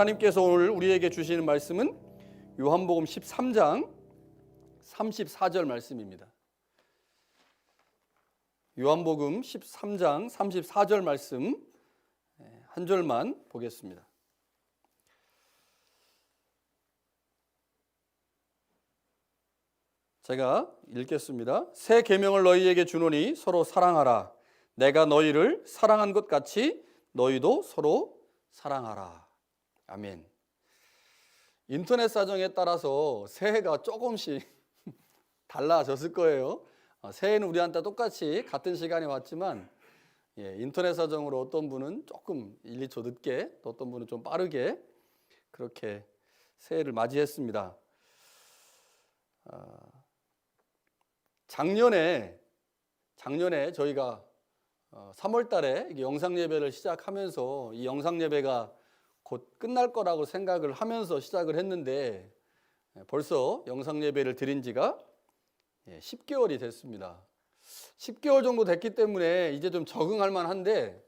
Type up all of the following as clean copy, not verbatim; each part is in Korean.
하나님께서 오늘 우리에게 주시는 말씀은 요한복음 13장 34절 말씀입니다. 요한복음 13장 34절 말씀 한 절만 보겠습니다. 제가 읽겠습니다. 새 계명을 너희에게 주노니 서로 사랑하라. 내가 너희를 사랑한 것 같이 너희도 서로 사랑하라. 아멘. 인터넷 사정에 따라서 새해가 조금씩 달라졌을 거예요. 새해는 우리한테 똑같이 같은 시간에 왔지만 인터넷 사정으로 어떤 분은 조금 1, 2초 늦게, 또 어떤 분은 좀 빠르게 그렇게 새해를 맞이했습니다. 작년에 저희가 3월 달에 영상 예배를 시작하면서 이 영상 예배가 곧 끝날 거라고 생각을 하면서 시작을 했는데 벌써 영상 예배를 드린 지가 10개월이 됐습니다. 10개월 정도 됐기 때문에 이제 좀 적응할 만한데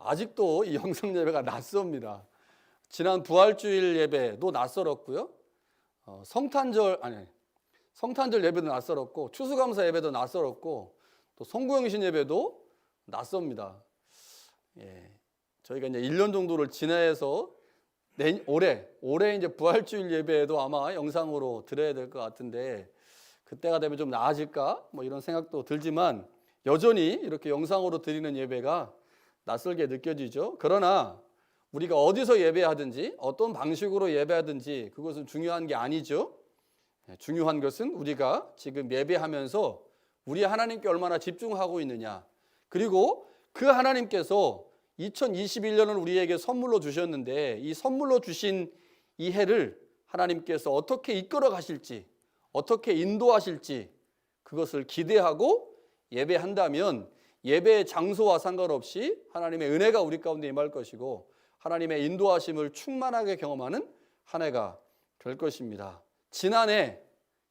아직도 이 영상 예배가 낯섭니다. 지난 부활주일 예배도 낯설었고요. 성탄절 예배도 낯설었고, 추수감사 예배도 낯설었고, 또 송구영신 예배도 낯섭니다. 저희가 이제 1년 정도를 지내서 올해 이제 부활주일 예배에도 아마 영상으로 드려야 될 것 같은데 그때가 되면 좀 나아질까 뭐 이런 생각도 들지만 여전히 이렇게 영상으로 드리는 예배가 낯설게 느껴지죠. 그러나 우리가 어디서 예배하든지 어떤 방식으로 예배하든지 그것은 중요한 게 아니죠. 중요한 것은 우리가 지금 예배하면서 우리 하나님께 얼마나 집중하고 있느냐, 그리고 그 하나님께서 2021년을 우리에게 선물로 주셨는데 이 선물로 주신 이 해를 하나님께서 어떻게 이끌어 가실지, 어떻게 인도하실지 그것을 기대하고 예배한다면 예배의 장소와 상관없이 하나님의 은혜가 우리 가운데 임할 것이고 하나님의 인도하심을 충만하게 경험하는 한 해가 될 것입니다. 지난해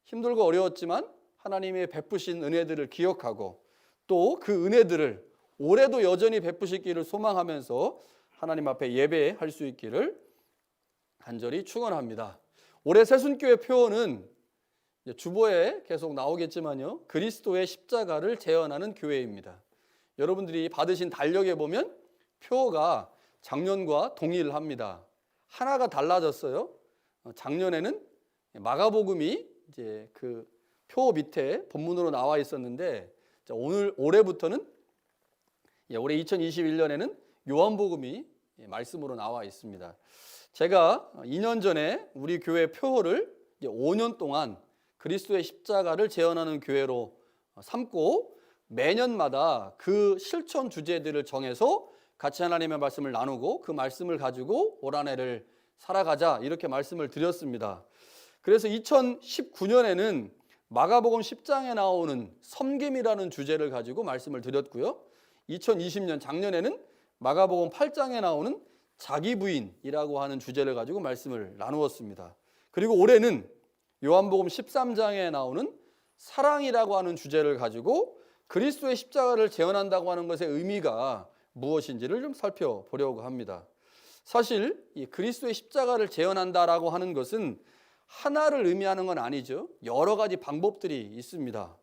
힘들고 어려웠지만 하나님의 베푸신 은혜들을 기억하고 또 그 은혜들을 올해도 여전히 베푸시기를 소망하면서 하나님 앞에 예배할 수 있기를 간절히 축원합니다. 올해 새순교회 표어는 주보에 계속 나오겠지만요, 그리스도의 십자가를 재현하는 교회입니다. 여러분들이 받으신 달력에 보면 표어가 작년과 동일합니다. 하나가 달라졌어요. 작년에는 마가복음이 이제 그 표 밑에 본문으로 나와 있었는데 올해부터는 올해 2021년에는 요한복음이 말씀으로 나와 있습니다. 제가 2년 전에 우리 교회 표어를 5년 동안 그리스도의 십자가를 재현하는 교회로 삼고 매년마다 그 실천 주제들을 정해서 같이 하나님의 말씀을 나누고 그 말씀을 가지고 올 한 해를 살아가자 이렇게 말씀을 드렸습니다. 그래서 2019년에는 마가복음 10장에 나오는 섬김이라는 주제를 가지고 말씀을 드렸고요. 2020년 작년에는 마가복음 8장에 나오는 자기 부인이라고 하는 주제를 가지고 말씀을 나누었습니다. 그리고 올해는 요한복음 13장에 나오는 사랑이라고 하는 주제를 가지고 그리스도의 십자가를 재현한다고 하는 것의 의미가 무엇인지를 좀 살펴보려고 합니다. 사실 이 그리스도의 십자가를 재현한다라고 하는 것은 하나를 의미하는 건 아니죠. 여러 가지 방법들이 있습니다.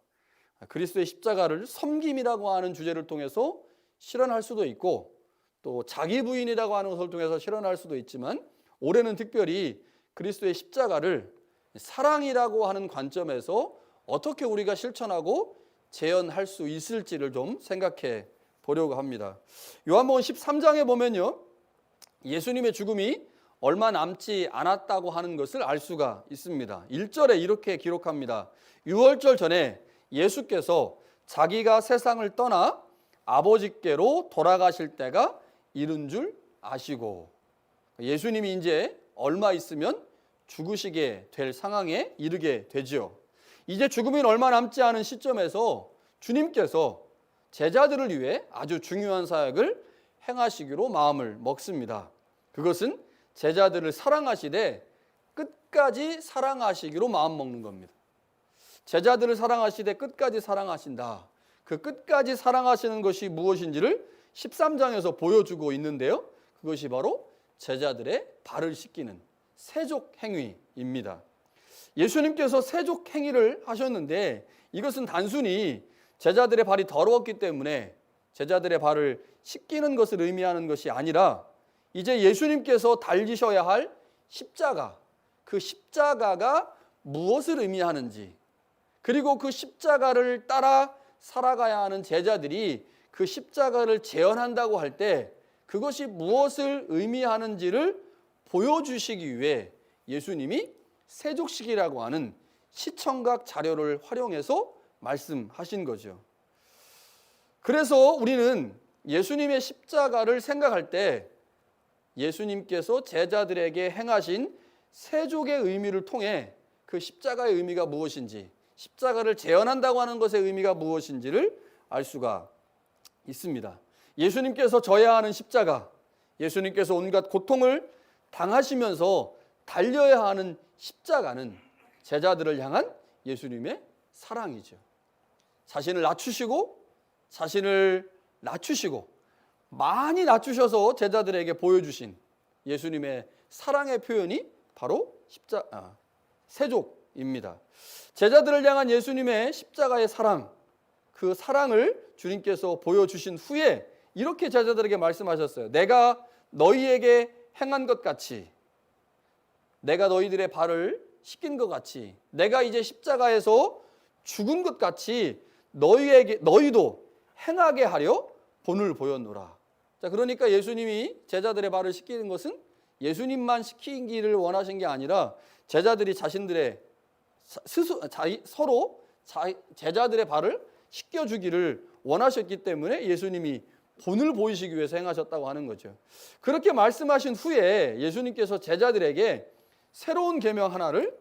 그리스도의 십자가를 섬김이라고 하는 주제를 통해서 실현할 수도 있고 또 자기 부인이라고 하는 것을 통해서 실현할 수도 있지만 올해는 특별히 그리스도의 십자가를 사랑이라고 하는 관점에서 어떻게 우리가 실천하고 재현할 수 있을지를 좀 생각해 보려고 합니다. 요한복음 13장에 보면요, 예수님의 죽음이 얼마 남지 않았다고 하는 것을 알 수가 있습니다. 1절에 이렇게 기록합니다. 유월절 전에 예수께서 자기가 세상을 떠나 아버지께로 돌아가실 때가 이른 줄 아시고, 예수님이 이제 얼마 있으면 죽으시게 될 상황에 이르게 되죠. 이제 죽음이 얼마 남지 않은 시점에서 주님께서 제자들을 위해 아주 중요한 사역을 행하시기로 마음을 먹습니다. 그것은 제자들을 사랑하시되 끝까지 사랑하시기로 마음 먹는 겁니다. 제자들을 사랑하시되 끝까지 사랑하신다. 그 끝까지 사랑하시는 것이 무엇인지를 13장에서 보여주고 있는데요, 그것이 바로 제자들의 발을 씻기는 세족 행위입니다. 예수님께서 세족 행위를 하셨는데 이것은 단순히 제자들의 발이 더러웠기 때문에 제자들의 발을 씻기는 것을 의미하는 것이 아니라 이제 예수님께서 달리셔야 할 십자가, 그 십자가가 무엇을 의미하는지, 그리고 그 십자가를 따라 살아가야 하는 제자들이 그 십자가를 재현한다고 할 때 그것이 무엇을 의미하는지를 보여주시기 위해 예수님이 세족식이라고 하는 시청각 자료를 활용해서 말씀하신 거죠. 그래서 우리는 예수님의 십자가를 생각할 때 예수님께서 제자들에게 행하신 세족의 의미를 통해 그 십자가의 의미가 무엇인지, 십자가를 재현한다고 하는 것의 의미가 무엇인지를 알 수가 있습니다. 예수님께서 져야 하는 십자가, 예수님께서 온갖 고통을 당하시면서 달려야 하는 십자가는 제자들을 향한 예수님의 사랑이죠. 자신을 낮추시고 많이 낮추셔서 제자들에게 보여주신 예수님의 사랑의 표현이 바로 세족입니다. 제자들을 향한 예수님의 십자가의 사랑, 그 사랑을 주님께서 보여주신 후에 이렇게 제자들에게 말씀하셨어요. 내가 너희에게 행한 것 같이, 내가 너희들의 발을 씻긴 것 같이, 내가 이제 십자가에서 죽은 것 같이 너희도 행하게 하려 본을 보였노라. 자, 그러니까 예수님이 제자들의 발을 씻기는 것은 예수님만 씻기기를 원하신 게 아니라 제자들이 자신들의 서로 제자들의 발을 씻겨주기를 원하셨기 때문에 예수님이 본을 보이시기 위해서 행하셨다고 하는 거죠. 그렇게 말씀하신 후에 예수님께서 제자들에게 새로운 계명 하나를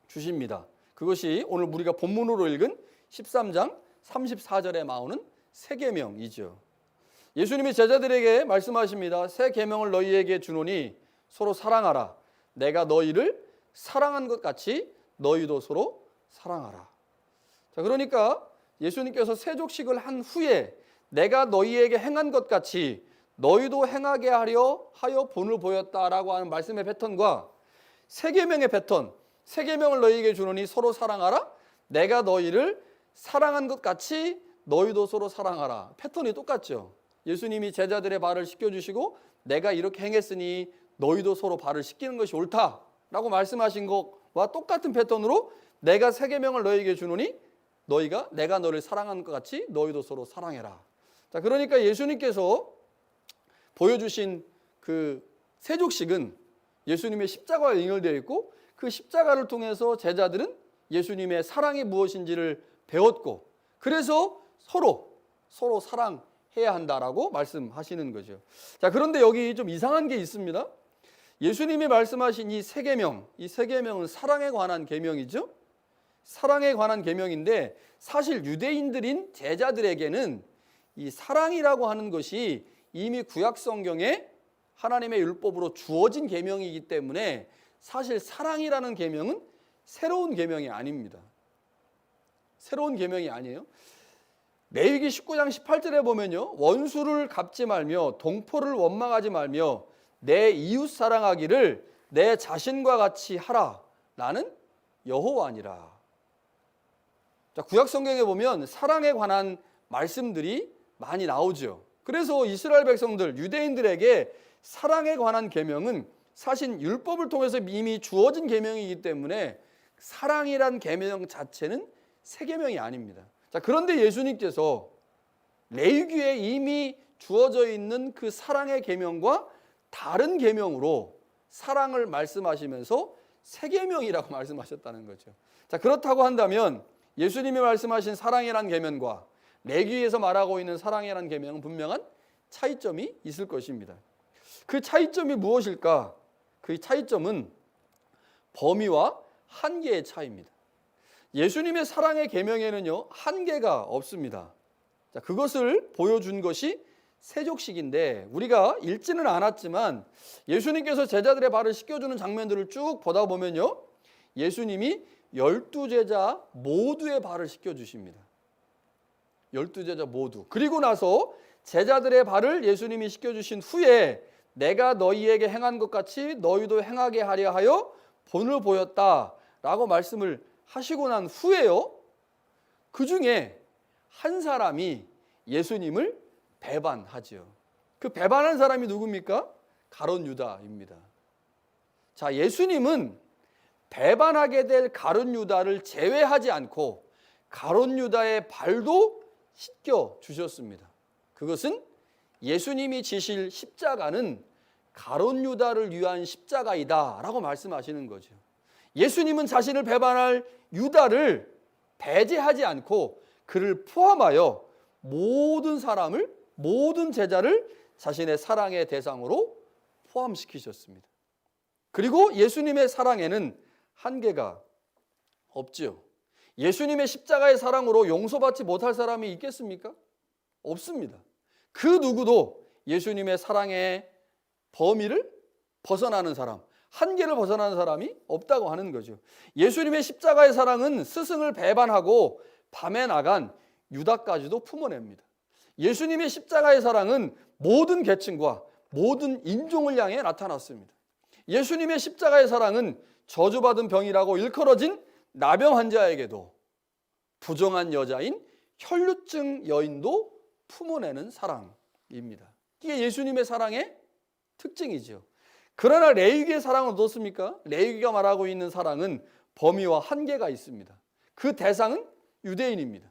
주십니다. 그것이 오늘 우리가 본문으로 읽은 13장 34절에 나오는 새 계명이죠. 예수님이 제자들에게 말씀하십니다. 새 계명을 너희에게 주노니 서로 사랑하라. 내가 너희를 사랑한 것 같이 너희도 서로 사랑하라. 자, 그러니까 예수님께서 세족식을 한 후에 내가 너희에게 행한 것 같이 너희도 행하게 하려 하여 본을 보였다라고 하는 말씀의 패턴과 새 계명의 패턴, 새 계명을 너희에게 주노니 서로 사랑하라. 내가 너희를 사랑한 것 같이 너희도 서로 사랑하라. 패턴이 똑같죠. 예수님이 제자들의 발을 씻겨주시고 내가 이렇게 행했으니 너희도 서로 발을 씻기는 것이 옳다라고 말씀하신 것과 똑같은 패턴으로 내가 새 계명을 너희에게 주노니 너희가 내가 너를 사랑한 것 같이 너희도 서로 사랑해라. 자, 그러니까 예수님께서 보여주신 그 세족식은 예수님의 십자가와 연결되어 있고 그 십자가를 통해서 제자들은 예수님의 사랑이 무엇인지를 배웠고 그래서 서로 사랑해야 한다라고 말씀하시는 거죠. 자, 그런데 여기 좀 이상한 게 있습니다. 예수님이 말씀하신 이 새 계명, 이 새 계명은 사랑에 관한 계명이죠. 사랑에 관한 계명인데 사실 유대인들인 제자들에게는 이 사랑이라고 하는 것이 이미 구약 성경에 하나님의 율법으로 주어진 계명이기 때문에 사실 사랑이라는 계명은 새로운 계명이 아닙니다. 새로운 계명이 아니에요. 레위기 19장 18절에 보면요. 원수를 갚지 말며 동포를 원망하지 말며 내 이웃 사랑하기를 내 자신과 같이 하라. 나는 여호와니라. 자, 구약 성경에 보면 사랑에 관한 말씀들이 많이 나오죠. 그래서 이스라엘 백성들, 유대인들에게 사랑에 관한 계명은 사실 율법을 통해서 이미 주어진 계명이기 때문에 사랑이란 계명 자체는 새 계명이 아닙니다. 자, 그런데 예수님께서 레위기에 이미 주어져 있는 그 사랑의 계명과 다른 계명으로 사랑을 말씀하시면서 새 계명이라고 말씀하셨다는 거죠. 자, 그렇다고 한다면 예수님이 말씀하신 사랑이란 계명과 레위기에서 말하고 있는 사랑이란 계명은 분명한 차이점이 있을 것입니다. 그 차이점이 무엇일까? 그 차이점은 범위와 한계의 차이입니다. 예수님의 사랑의 계명에는요, 한계가 없습니다. 자, 그것을 보여준 것이 세족식인데 우리가 읽지는 않았지만 예수님께서 제자들의 발을 씻겨주는 장면들을 쭉 보다 보면요, 예수님이 12제자 모두의 발을 씻겨주십니다. 12제자 모두. 그리고 나서 제자들의 발을 예수님이 씻겨주신 후에 내가 너희에게 행한 것 같이 너희도 행하게 하려 하여 본을 보였다라고 말씀을 하시고 난 후에요, 그 중에 한 사람이 예수님을 배반하지요. 그 배반한 사람이 누굽니까? 가룟 유다입니다. 자, 예수님은 배반하게 될 가룟 유다를 제외하지 않고 가룟 유다의 발도 씻겨 주셨습니다. 그것은 예수님이 지실 십자가는 가룟 유다를 위한 십자가이다라고 말씀하시는 거죠. 예수님은 자신을 배반할 유다를 배제하지 않고 그를 포함하여 모든 사람을, 모든 제자를 자신의 사랑의 대상으로 포함시키셨습니다. 그리고 예수님의 사랑에는 한계가 없지요. 예수님의 십자가의 사랑으로 용서받지 못할 사람이 있겠습니까? 없습니다. 그 누구도 예수님의 사랑의 범위를 벗어나는 사람, 한계를 벗어나는 사람이 없다고 하는 거죠. 예수님의 십자가의 사랑은 스승을 배반하고 밤에 나간 유다까지도 품어냅니다. 예수님의 십자가의 사랑은 모든 계층과 모든 인종을 향해 나타났습니다. 예수님의 십자가의 사랑은 저주받은 병이라고 일컬어진 나병 환자에게도, 부정한 여자인 혈루증 여인도 품어내는 사랑입니다. 이게 예수님의 사랑의 특징이죠. 그러나 레위기의 사랑은 어떻습니까? 레위기가 말하고 있는 사랑은 범위와 한계가 있습니다. 그 대상은 유대인입니다.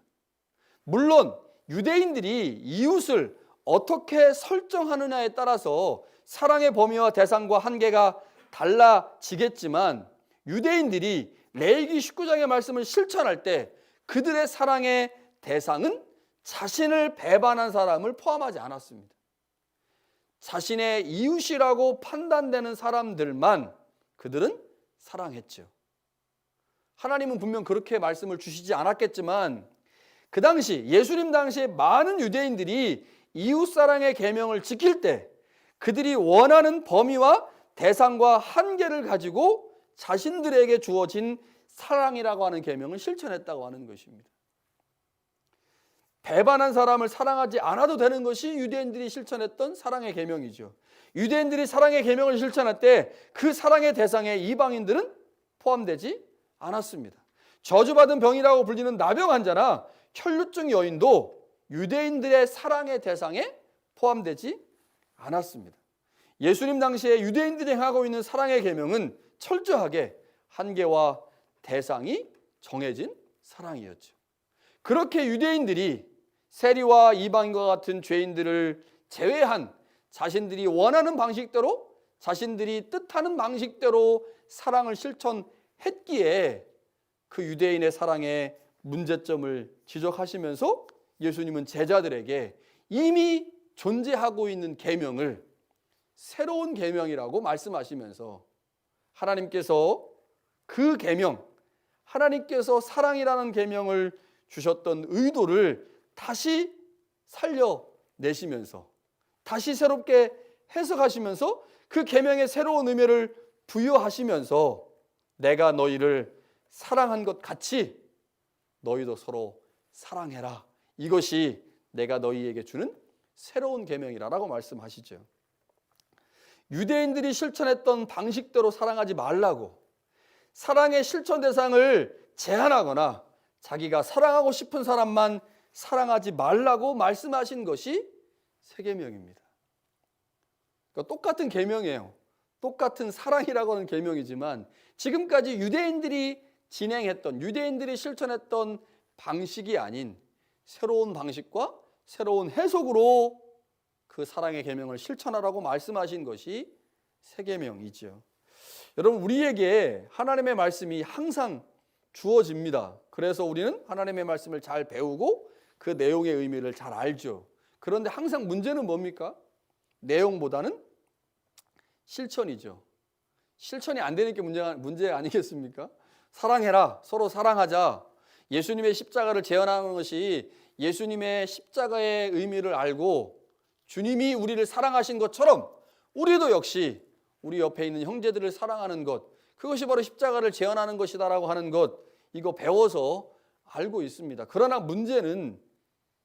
물론 유대인들이 이웃을 어떻게 설정하느냐에 따라서 사랑의 범위와 대상과 한계가 달라지겠지만, 유대인들이 레위기 19장의 말씀을 실천할 때 그들의 사랑의 대상은 자신을 배반한 사람을 포함하지 않았습니다. 자신의 이웃이라고 판단되는 사람들만 그들은 사랑했죠. 하나님은 분명 그렇게 말씀을 주시지 않았겠지만, 그 당시 예수님 당시에 많은 유대인들이 이웃사랑의 계명을 지킬 때 그들이 원하는 범위와 대상과 한계를 가지고 자신들에게 주어진 사랑이라고 하는 계명을 실천했다고 하는 것입니다. 배반한 사람을 사랑하지 않아도 되는 것이 유대인들이 실천했던 사랑의 계명이죠. 유대인들이 사랑의 계명을 실천할 때 그 사랑의 대상에 이방인들은 포함되지 않았습니다. 저주받은 병이라고 불리는 나병 환자나 혈루증 여인도 유대인들의 사랑의 대상에 포함되지 않았습니다. 예수님 당시에 유대인들이 행하고 있는 사랑의 계명은 철저하게 한계와 대상이 정해진 사랑이었죠. 그렇게 유대인들이 세리와 이방인과 같은 죄인들을 제외한 자신들이 원하는 방식대로, 자신들이 뜻하는 방식대로 사랑을 실천했기에 그 유대인의 사랑의 문제점을 지적하시면서 예수님은 제자들에게 이미 존재하고 있는 계명을 새로운 계명이라고 말씀하시면서 하나님께서 그 계명, 하나님께서 사랑이라는 계명을 주셨던 의도를 다시 살려내시면서, 다시 새롭게 해석하시면서 그 계명의 새로운 의미를 부여하시면서 내가 너희를 사랑한 것 같이 너희도 서로 사랑해라. 이것이 내가 너희에게 주는 새로운 계명이라고 말씀하시죠. 유대인들이 실천했던 방식대로 사랑하지 말라고, 사랑의 실천 대상을 제한하거나 자기가 사랑하고 싶은 사람만 사랑하지 말라고 말씀하신 것이 새 계명입니다. 그러니까 똑같은 계명이에요. 똑같은 사랑이라고 하는 계명이지만 지금까지 유대인들이 진행했던, 유대인들이 실천했던 방식이 아닌 새로운 방식과 새로운 해석으로 그 사랑의 계명을 실천하라고 말씀하신 것이 새 계명이죠. 여러분, 우리에게 하나님의 말씀이 항상 주어집니다. 그래서 우리는 하나님의 말씀을 잘 배우고 그 내용의 의미를 잘 알죠. 그런데 항상 문제는 뭡니까? 내용보다는 실천이죠. 실천이 안 되는 게 문제 아니겠습니까? 사랑해라, 서로 사랑하자. 예수님의 십자가를 재현하는 것이 예수님의 십자가의 의미를 알고 주님이 우리를 사랑하신 것처럼 우리도 역시 우리 옆에 있는 형제들을 사랑하는 것, 그것이 바로 십자가를 재현하는 것이다라고 하는 것, 이거 배워서 알고 있습니다. 그러나 문제는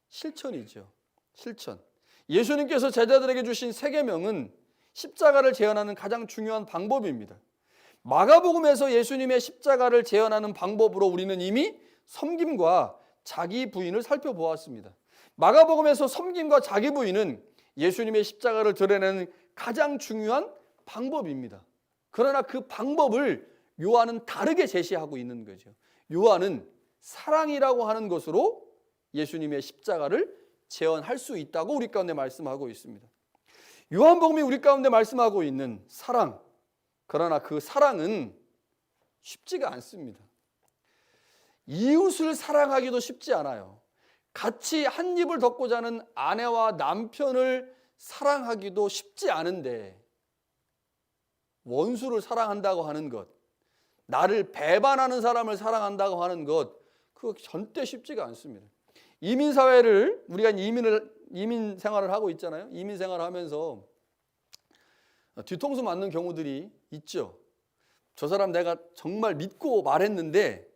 실천이죠. 실천. 예수님께서 제자들에게 주신 새 계명은 십자가를 재현하는 가장 중요한 방법입니다. 마가복음에서 예수님의 십자가를 재현하는 방법으로 우리는 이미 섬김과 자기 부인을 살펴보았습니다. 마가복음에서 섬김과 자기 부인은 예수님의 십자가를 드러내는 가장 중요한 방법입니다. 그러나 그 방법을 요한은 다르게 제시하고 있는 거죠. 요한은 사랑이라고 하는 것으로 예수님의 십자가를 재현할 수 있다고 우리 가운데 말씀하고 있습니다. 요한복음이 우리 가운데 말씀하고 있는 사랑, 그러나 그 사랑은 쉽지가 않습니다. 이웃을 사랑하기도 쉽지 않아요. 같이 한 입을 덮고 자는 아내와 남편을 사랑하기도 쉽지 않은데 원수를 사랑한다고 하는 것, 나를 배반하는 사람을 사랑한다고 하는 것, 그거 절대 쉽지가 않습니다. 이민사회를 우리가 이민 생활을 하고 있잖아요. 이민 생활을 하면서 뒤통수 맞는 경우들이 있죠. 저 사람 내가 정말 믿고 말했는데,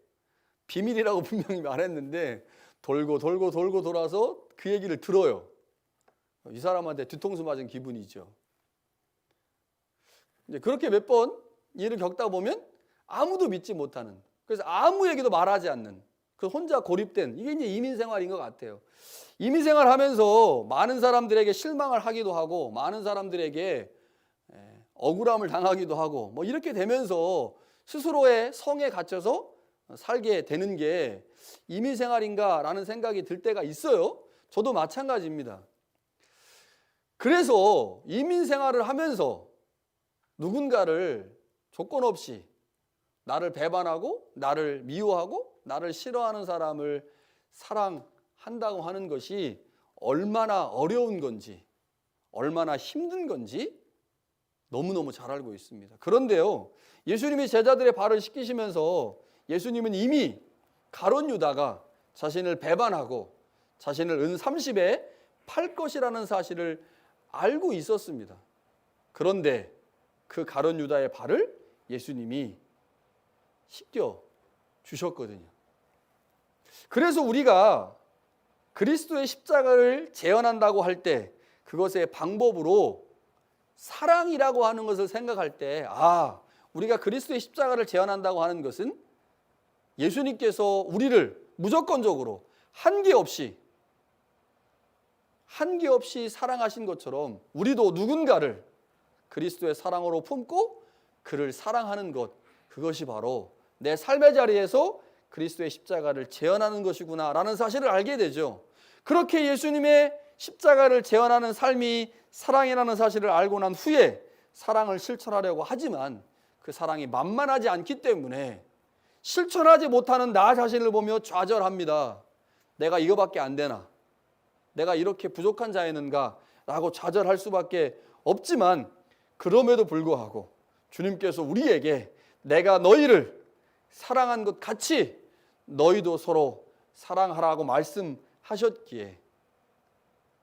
비밀이라고 분명히 말했는데 돌고 돌아서 그 얘기를 들어요. 이 사람한테 뒤통수 맞은 기분이죠. 이제 그렇게 몇 번 일을 겪다 보면 아무도 믿지 못하는, 그래서 아무 얘기도 말하지 않는, 그 혼자 고립된, 이게 이제 이민 생활인 것 같아요. 이민 생활하면서 많은 사람들에게 실망을 하기도 하고 많은 사람들에게 억울함을 당하기도 하고 뭐 이렇게 되면서 스스로의 성에 갇혀서 살게 되는 게 이민 생활인가라는 생각이 들 때가 있어요. 저도 마찬가지입니다. 그래서 이민 생활을 하면서 누군가를 조건 없이 나를 배반하고 나를 미워하고 나를 싫어하는 사람을 사랑한다고 하는 것이 얼마나 어려운 건지, 얼마나 힘든 건지 너무너무 잘 알고 있습니다. 그런데요, 예수님이 제자들의 발을 씻기시면서 예수님은 이미 가룟 유다가 자신을 배반하고 자신을 은 30에 팔 것이라는 사실을 알고 있었습니다. 그런데 그 가룟 유다의 발을 예수님이 씻겨 주셨거든요. 그래서 우리가 그리스도의 십자가를 재현한다고 할 때 그것의 방법으로 사랑이라고 하는 것을 생각할 때, 우리가 그리스도의 십자가를 재현한다고 하는 것은 예수님께서 우리를 무조건적으로 한계 없이 사랑하신 것처럼 우리도 누군가를 그리스도의 사랑으로 품고 그를 사랑하는 것, 그것이 바로 내 삶의 자리에서 그리스도의 십자가를 재현하는 것이구나 라는 사실을 알게 되죠. 그렇게 예수님의 십자가를 재현하는 삶이 사랑이라는 사실을 알고 난 후에 사랑을 실천하려고 하지만 그 사랑이 만만하지 않기 때문에 실천하지 못하는 나 자신을 보며 좌절합니다. 내가 이거밖에 안 되나? 내가 이렇게 부족한 자였는가? 라고 좌절할 수밖에 없지만, 그럼에도 불구하고 주님께서 우리에게 내가 너희를 사랑한 것 같이 너희도 서로 사랑하라고 말씀하셨기에,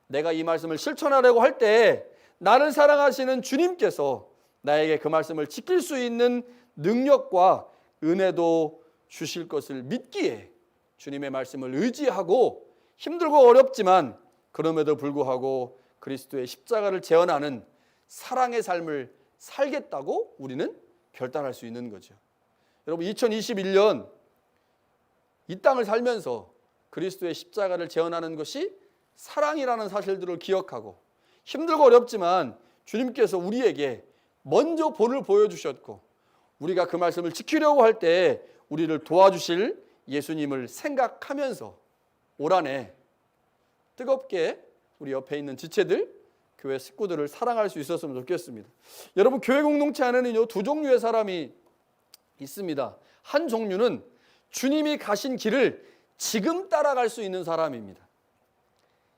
내가 이 말씀을 실천하려고 할 때 나를 사랑하시는 주님께서 나에게 그 말씀을 지킬 수 있는 능력과 은혜도 주실 것을 믿기에 주님의 말씀을 의지하고 힘들고 어렵지만 그럼에도 불구하고 그리스도의 십자가를 재현하는 사랑의 삶을 살겠다고 우리는 결단할 수 있는 거죠. 여러분, 2021년 이 땅을 살면서 그리스도의 십자가를 재현하는 것이 사랑이라는 사실들을 기억하고, 힘들고 어렵지만 주님께서 우리에게 먼저 본을 보여주셨고 우리가 그 말씀을 지키려고 할 때 우리를 도와주실 예수님을 생각하면서 올 한해 뜨겁게 우리 옆에 있는 지체들, 교회 식구들을 사랑할 수 있었으면 좋겠습니다. 여러분, 교회 공동체 안에는요, 두 종류의 사람이 있습니다. 한 종류는 주님이 가신 길을 지금 따라갈 수 있는 사람입니다.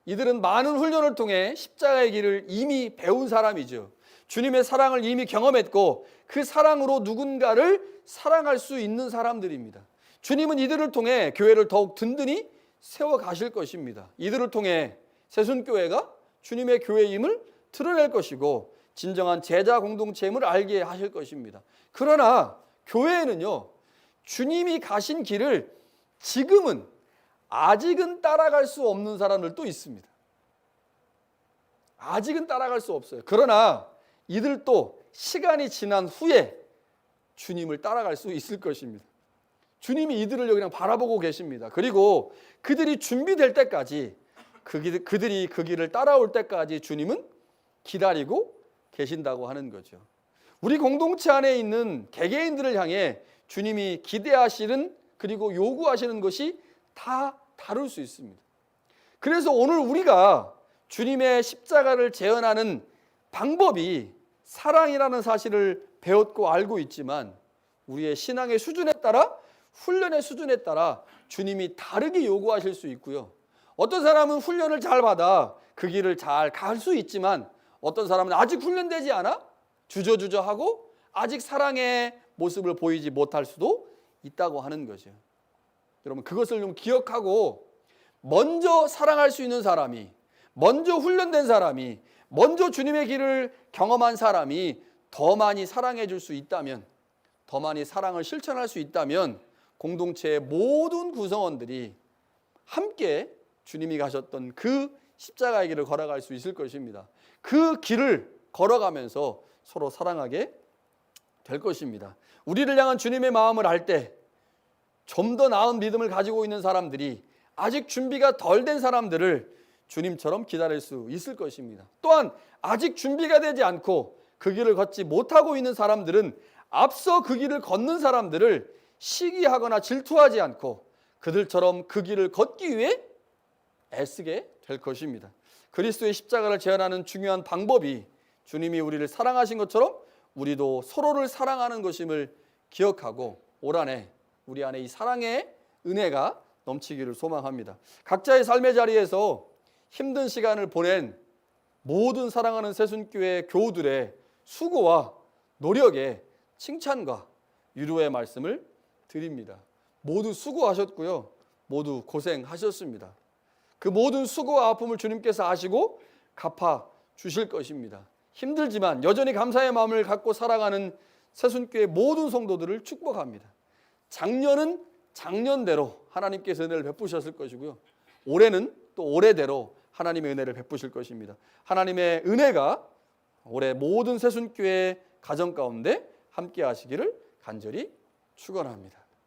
이들은 많은 훈련을 통해 십자가의 길을 이미 배운 사람이죠. 주님의 사랑을 이미 경험했고 그 사랑으로 누군가를 사랑할 수 있는 사람들입니다. 주님은 이들을 통해 교회를 더욱 든든히 세워가실 것입니다. 이들을 통해 새순교회가 주님의 교회임을 드러낼 것이고 진정한 제자 공동체임을 알게 하실 것입니다. 그러나 교회에는요, 주님이 가신 길을 지금은 아직은 따라갈 수 없는 사람들도 있습니다. 아직은 따라갈 수 없어요. 그러나 이들도 시간이 지난 후에 주님을 따라갈 수 있을 것입니다. 주님이 이들을 그냥 바라보고 계십니다. 그리고 그들이 준비될 때까지, 그들이 그 길을 따라올 때까지 주님은 기다리고 계신다고 하는 거죠. 우리 공동체 안에 있는 개개인들을 향해 주님이 기대하시는, 그리고 요구하시는 것이 다 다를 수 있습니다. 그래서 오늘 우리가 주님의 십자가를 재현하는 방법이 사랑이라는 사실을 배웠고 알고 있지만, 우리의 신앙의 수준에 따라, 훈련의 수준에 따라 주님이 다르게 요구하실 수 있고요. 어떤 사람은 훈련을 잘 받아 그 길을 잘 갈 수 있지만, 어떤 사람은 아직 훈련되지 않아 주저주저하고 아직 사랑의 모습을 보이지 못할 수도 있다고 하는 거죠. 여러분, 그것을 좀 기억하고 먼저 사랑할 수 있는 사람이, 먼저 훈련된 사람이, 먼저 주님의 길을 경험한 사람이 더 많이 사랑해 줄 수 있다면, 더 많이 사랑을 실천할 수 있다면, 공동체의 모든 구성원들이 함께 주님이 가셨던 그 십자가의 길을 걸어갈 수 있을 것입니다. 그 길을 걸어가면서 서로 사랑하게 될 것입니다. 우리를 향한 주님의 마음을 알 때 좀 더 나은 믿음을 가지고 있는 사람들이, 아직 준비가 덜 된 사람들을 주님처럼 기다릴 수 있을 것입니다. 또한 아직 준비가 되지 않고 그 길을 걷지 못하고 있는 사람들은 앞서 그 길을 걷는 사람들을 시기하거나 질투하지 않고 그들처럼 그 길을 걷기 위해 애쓰게 될 것입니다. 그리스도의 십자가를 재현하는 중요한 방법이 주님이 우리를 사랑하신 것처럼 우리도 서로를 사랑하는 것임을 기억하고, 올 한해 우리 안에 이 사랑의 은혜가 넘치기를 소망합니다. 각자의 삶의 자리에서 힘든 시간을 보낸 모든 사랑하는 새순교회 교우들의 수고와 노력에 칭찬과 위로의 말씀을 드립니다. 모두 수고하셨고요, 모두 고생하셨습니다. 그 모든 수고와 아픔을 주님께서 아시고 갚아 주실 것입니다. 힘들지만 여전히 감사의 마음을 갖고 살아가는 새순교회 모든 성도들을 축복합니다. 작년은 작년대로 하나님께서 은혜를 베푸셨을 것이고요, 올해는 또 올해대로 하나님의 은혜를 베푸실 것입니다. 하나님의 은혜가 올해 모든 새순교회 가정 가운데 함께 하시기를 간절히 축원합니다.